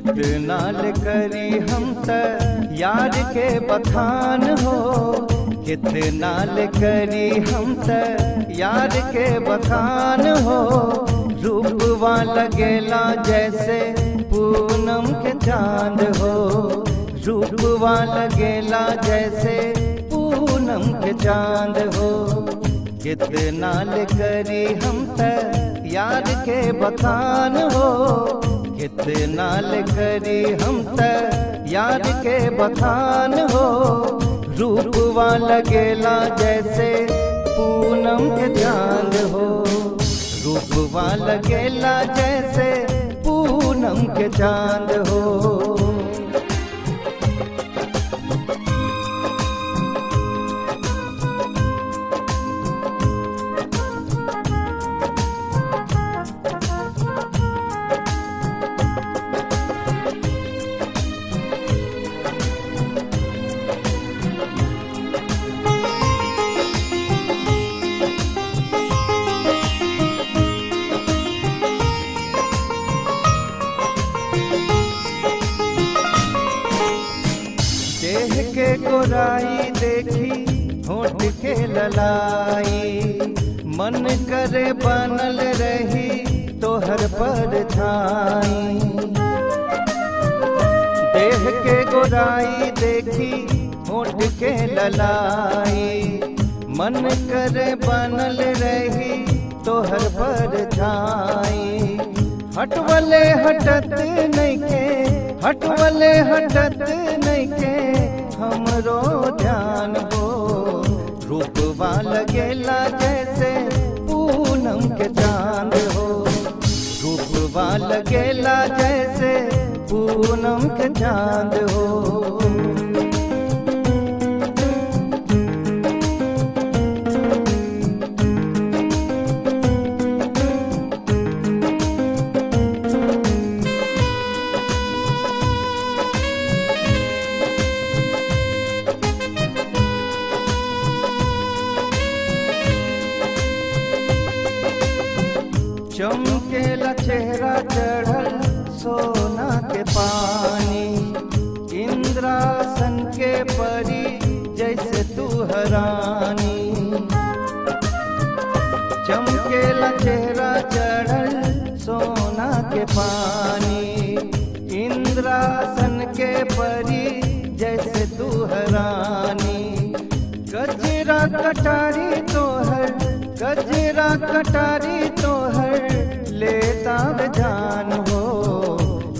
कितना ले करी हम त यार के बखान हो, कितना ले करी हम त यार के बखान हो। रूपवा लगेला जैसे पूनम के चांद हो, रूपवा लगेला जैसे पूनम के चांद हो। कितना ले करी हम त यार के बखान हो, कितना ले करी हम त यार के बखान हो। रूपवा लगेला जैसे पूनम के चांद हो, रूपवा लगेला जैसे पूनम के चांद हो। देह के गोराई देखी होठ के ललाई, मन करे बनल रही तोहर परछाई। देह के गोराई देखी होठ के ललाई, मन करे बनल रही तोहर परछाई। हटवले हटत नइखे, हटवले हटत नइखे हमरो ध्यान हो। रूपवा लगेला जैसे पूनम के चांद हो, रूपवा लगेला जैसे पूनम के चांद हो। चमकेला चेहरा चढ़ल सोना के पानी, इंद्रासन के परी जैसे तू हरानी। चमकेला चेहरा चढ़ल सोना के पानी, इंद्रासन के परी जैसे तू हरानी। गजरा कटारी तोहर, गजरा कटारी तोहर लेता जान हो।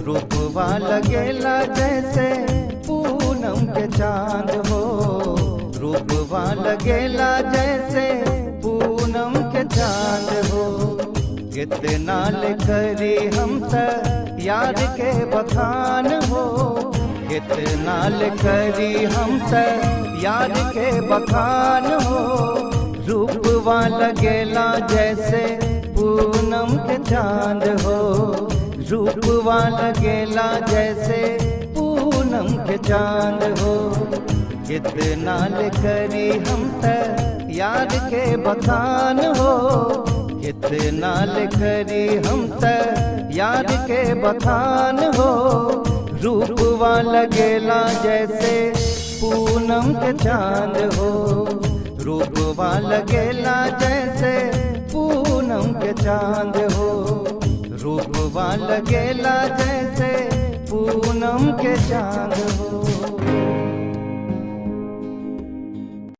रूपवा लगेला जैसे पूनम के चांद हो, रूपवा लगेला जैसे पूनम के चांद हो। कितना ले करी हम त यार के बखान हो, कितना ले करी हम त यार के बखान हो। रूपवा लगेला जैसे पूनम के चांद हो, रूपवा लगेला जैसे पूनम के चांद हो। कितना ले करी हम त यार के बखान हो, कितना ले करी हम त यार के बखान हो। रूपवा लगेला जैसे पूनम के चांद हो, रूपवा लगेला जैसे पूनम के चांद हो, रूपवा लगेला जैसे पूनम के चांद हो।